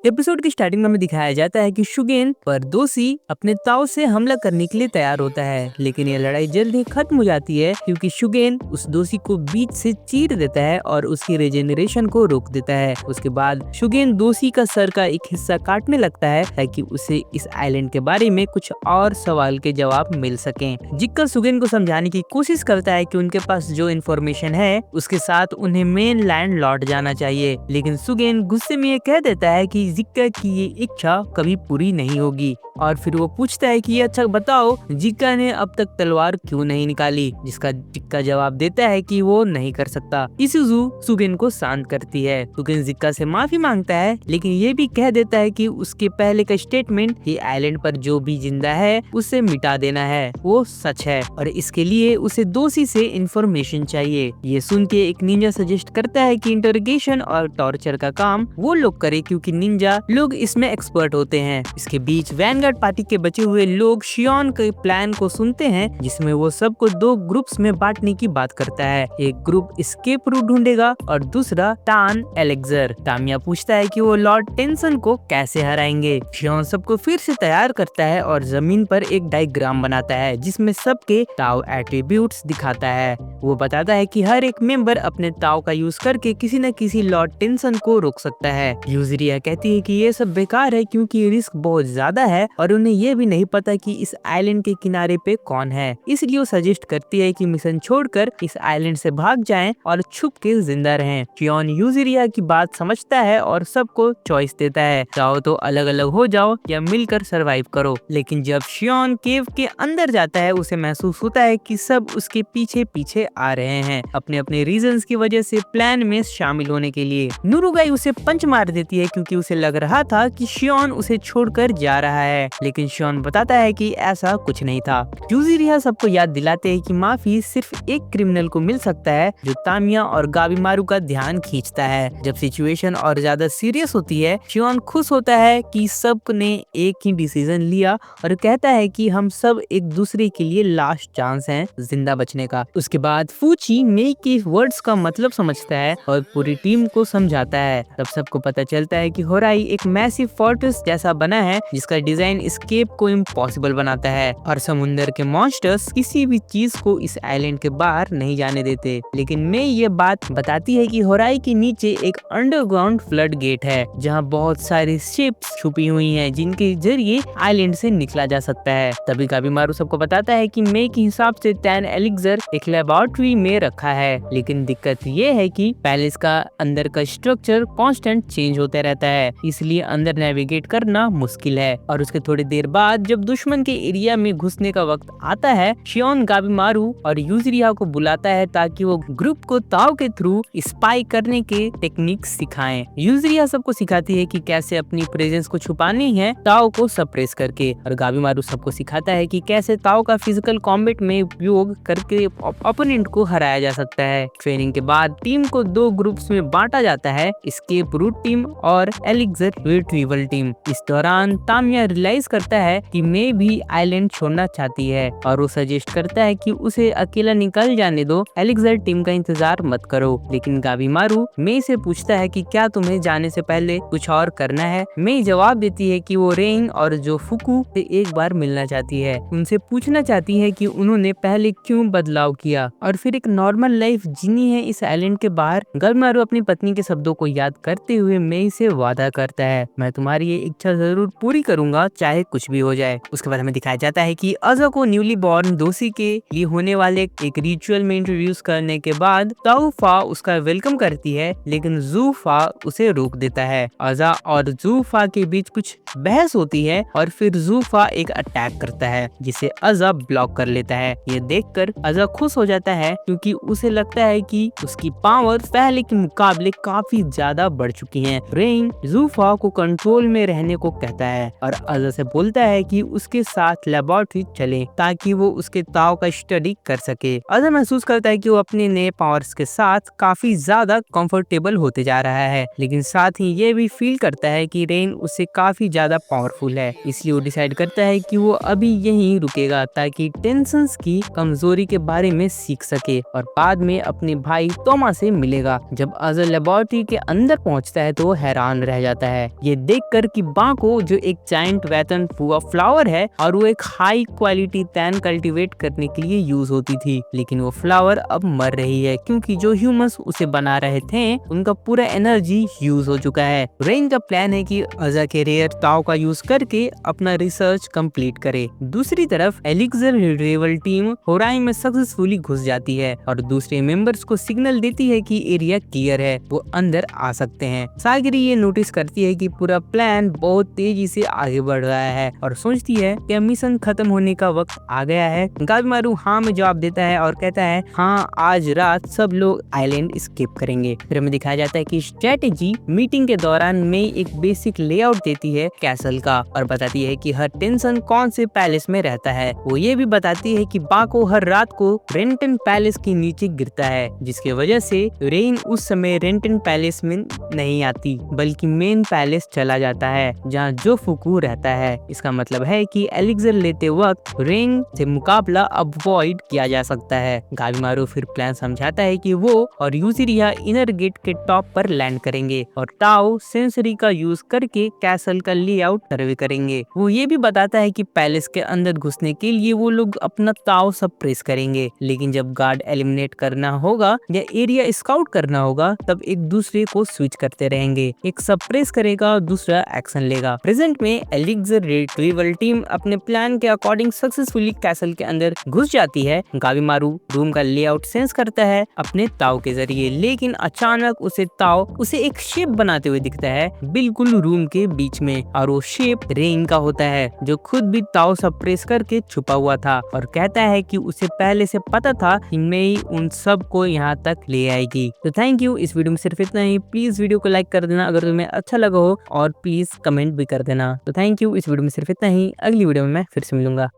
Episode की starting में हमें दिखाया जाता है कि शुगेन पर दोषी अपने ताऊ से हमला करने के लिए तैयार होता है, लेकिन ये लड़ाई जल्द ही खत्म हो जाती है क्योंकि शुगेन उस दोषी को बीच से चीर देता है और उसकी रिजेनरेशन को रोक देता है। उसके बाद शुगेन दोषी का सर का एक हिस्सा काटने लगता है ताकि उसे इस आइलैंड के बारे में कुछ और सवाल के जवाब मिल सके। जिक्का शुगेन को समझाने की कोशिश करता है कि उनके पास जो इन्फॉर्मेशन है उसके साथ उन्हें मेन लैंड लौट जाना चाहिए, लेकिन शुगेन गुस्से में ये कह देता है कि जिक्का की ये इच्छा कभी पूरी नहीं होगी। और फिर वो पूछता है कि अच्छा बताओ जिक्का ने अब तक तलवार क्यों नहीं निकाली, जिसका जिक्का जवाब देता है कि वो नहीं कर सकता। इसूजू शुगेन को शांत करती है। शुगेन जिक्का से माफी मांगता है, लेकिन ये भी कह देता है कि उसके पहले का स्टेटमेंट कि आइलैंड पर जो भी जिंदा है उसे मिटा देना है वो सच है और इसके लिए उसे दोषी से इंफॉर्मेशन चाहिए। ये सुन के एक निंजा सजेस्ट करता है कि इंटरोगेशन और टॉर्चर का काम वो लोग करे क्योंकि निंजा लोग इसमें एक्सपर्ट होते हैं। इसके बीच वैनगार्ड पार्टी के बचे हुए लोग शियोन के प्लान को सुनते हैं, जिसमें वो सबको दो ग्रुप्स में बांटने की बात करता है। एक ग्रुप एस्केप रूट ढूंढेगा और दूसरा टान एलेक्जर। तामिया पूछता है कि वो लॉर्ड टेंसन को कैसे हराएंगे। शियोन सबको फिर से तैयार करता है और जमीन पर एक डायग्राम बनाता है जिसमें सबके ताओ एट्रीब्यूट्स दिखाता है। वो बताता है कि हर एक मेंबर अपने ताओ का यूज करके किसी न किसी लॉर्ड टेंसन को रोक सकता है। यूजरिया कहती है कि ये सब बेकार है क्योंकि रिस्क बहुत ज्यादा है और उन्हें ये भी नहीं पता कि इस आइलैंड के किनारे पे कौन है, इसलिए वो सजेस्ट करती है कि मिशन छोड़कर इस आइलैंड से भाग जाएं और छुप के जिंदा रहें। शियोन यूजरिया की बात समझता है और सबको चॉइस देता है, चाहो तो अलग अलग हो जाओ या मिलकर सरवाइव करो। लेकिन जब शियोन केव के अंदर जाता है उसे महसूस होता है कि सब उसके पीछे पीछे आ रहे हैं अपने अपने रीजंस की वजह से प्लान में शामिल होने के लिए। नुरुगाई उसे पंच मार देती है क्योंकि उसे लग रहा था कि शियोन उसे छोड़कर जा रहा है, लेकिन शियोन बताता है कि ऐसा कुछ नहीं था। यूजिरिया सबको याद दिलाते हैं कि माफी सिर्फ एक क्रिमिनल को मिल सकता है जो तामिया और गाबिमारू का ध्यान खींचता है। जब सिचुएशन और ज्यादा सीरियस होती है शियोन खुश होता है कि सब ने एक ही डिसीजन लिया और कहता है कि हम सब एक दूसरे के लिए लास्ट चांस हैं जिंदा बचने का। उसके बाद फूची मेई के वर्ड्स का मतलब समझता है और पूरी टीम को समझाता है। तब सबको पता चलता है कि होराई एक मैसिव फोर्ट्रेस जैसा बना है जिसका डिजाइन एस्केप को इम्पॉसिबल बनाता है और समुंदर के मॉन्स्टर्स किसी भी चीज को इस आइलैंड के बाहर नहीं जाने देते। लेकिन मैं ये बात बताती है कि होराई के नीचे एक अंडरग्राउंड फ्लड गेट है जहाँ बहुत सारी शिप्स छुपी हुई हैं जिनके जरिए आइलैंड से निकला जा सकता है। तभी गाबिमारू सबको बताता है कि मे के हिसाब से टैन एलेक्जर एक लेबोरेटरी में रखा है, लेकिन दिक्कत ये है कि पैलेस का अंदर का स्ट्रक्चर कांस्टेंट चेंज होता रहता है, इसलिए अंदर नेविगेट करना मुश्किल है। और उसके थोड़ी देर बाद जब दुश्मन के एरिया में घुसने का वक्त आता है शियोन गाबिमारू और यूजरिया को बुलाता है ताकि वो ग्रुप को ताओ के थ्रू स्पाई करने के टेक्निक सिखाएं। यूजरिया सबको सिखाती है कि कैसे अपनी प्रेजेंस को छुपानी है ताओ को सप्रेस करके, और गाबिमारू सबको सिखाता है कि कैसे ताओ का फिजिकल कॉम्बैट में उपयोग करके ओपोनेंट को हराया जा सकता है। ट्रेनिंग के बाद टीम को दो ग्रुप्स में बांटा जाता है, एस्केप रूट टीम और एलेक्जर रिट्रीवल टीम। इस दौरान तामिया रियलाइज करता है कि मे भी आइलैंड छोड़ना चाहती है और वो सजेस्ट करता है कि उसे अकेला निकल जाने दो, एलेक्जर टीम का इंतजार मत करो। लेकिन गाबिमारू मे से पूछता है कि क्या तुम्हें जाने से पहले कुछ और करना है। मे जवाब देती है कि वो रेइन और जो फुकू से एक बार मिलना चाहती है, उनसे पूछना चाहती है कि उन्होंने पहले क्यों बदलाव किया और फिर एक नॉर्मल लाइफ जीनी है इस आइलैंड के बाहर। गाबिमारू अपनी पत्नी के शब्दों को याद करते हुए मे से वादा करता है, मैं तुम्हारी ये इच्छा जरूर पूरी करूंगा चाहे कुछ भी हो जाए। उसके बाद हमें दिखाया जाता है कि अजा को न्यूली बॉर्न दोषी के लिए होने वाले एक रिचुअल में इंट्रोड्यूस करने के बाद ताऊफा उसका वेलकम करती है, लेकिन जूफा उसे रोक देता है। अजा और जूफा के बीच कुछ बहस होती है और फिर जूफा एक अटैक करता है जिसे अजा ब्लॉक कर लेता है। ये देखकर अजा खुश हो जाता है क्योंकि उसे लगता है कि उसकी पावर पहले के मुकाबले काफी ज्यादा बढ़ चुकी है। रेन जूफा को कंट्रोल में रहने को कहता है और अजा से बोलता है कि उसके साथ लेबोरेटरी चले ताकि वो उसके ताओ का स्टडी कर सके। अजा महसूस करता है कि वो अपने नए पावर्स के साथ काफी ज्यादा कंफर्टेबल होते जा रहा है, लेकिन साथ ही ये भी फील करता है कि रेन उससे काफी ज्यादा पावरफुल है, इसलिए वो डिसाइड करता है कि वो अभी यहीं रुकेगा ताकि टेंशंस की कमजोरी के बारे में सीख सके और बाद में अपने भाई तोमा से मिलेगा। जब अजा लेबोरेटरी के अंदर पहुंचता है तो वो हैरान रह जाता है। ये देखकर कि बाको जो एक जायंट वेतन पुआ फ्लावर है और वो एक हाई क्वालिटी तैन कल्टीवेट करने के लिए यूज होती थी, लेकिन वो फ्लावर अब मर रही है क्योंकि जो ह्यूमंस उसे बना रहे थे उनका पूरा एनर्जी यूज हो चुका है। रेन का प्लान है कि अजा के रेयर ताओ का यूज करके अपना रिसर्च कंप्लीट करे। दूसरी तरफ एलिक्सर रिट्रीवल टीम होराई में सक्सेसफुली घुस जाती है और दूसरे मेंबर्स को सिग्नल देती है कि एरिया क्लियर है, वो अंदर आ सकते हैं। सागरी ये नोटिस करती है कि पूरा प्लान बहुत तेजी से आगे बढ़ रहा है और सोचती है कि मिशन खत्म होने का वक्त आ गया है। गाबिमारू हाँ में जवाब देता है और कहता है हाँ, आज रात सब लोग आइलैंड स्केप करेंगे। फिर हमें दिखाया जाता है कि स्ट्रेटेजी मीटिंग के दौरान में एक बेसिक लेआउट देती है कैसल का और बताती है कि हर टेंशन कौन से पैलेस में रहता है। वो ये भी बताती है कि बाको हर रात को रेंटन पैलेस के नीचे गिरता है, जिसके वजह से रेन उस समय रेंटन पैलेस में नहीं आती बल्कि मेन पैलेस चला जाता है जहाँ जो फुकू रहता है। इसका मतलब है कि एलिक्सर लेते वक्त रेन से मुकाबला अवॉइड किया जा सकता है। गाबिमारू फिर प्लान समझाता है कि वो और यूजिरिया इनर गेट के टॉप पर लैंड करेंगे और ताओ सेंसरी का यूज करके कैसल का लेआउट सर्वे करेंगे। वो ये भी बताता है कि पैलेस के अंदर घुसने के लिए वो लोग अपना ताओ सप्रेस करेंगे, लेकिन जब गार्ड एलिमिनेट करना होगा या एरिया स्काउट करना होगा तब एक दूसरे को स्विच करते रहेंगे। एक सप्रेस करेगा और दूसरा एक्शन लेगा। प्रेजेंट में एलिक्सर रिट्रीवल टीम अपने प्लान के अकॉर्डिंग सक्सेसफुली कैसल के अंदर घुस जाती है। गाबिमारू रूम का लेआउट सेंस करता है अपने ताओ के जरिए, लेकिन अचानक उसे एक शेप बनाते हुए दिखता है बिल्कुल रूम के बीच में और वो शेप रेन का होता है जो खुद भी ताओ सप्रेस करके छुपा हुआ था और कहता है कि उसे पहले से पता था कि मैं ही उन सब को यहाँ तक ले आएगी। तो थैंक यू, इस वीडियो में सिर्फ इतना ही। प्लीज वीडियो को लाइक कर देना अगर तुम्हें अच्छा लगा हो और प्लीज कमेंट भी कर देना। तो थैंक यू, इस वीडियो में सिर्फ इतना ही। अगली वीडियो में मैं फिर से मिलूंगा।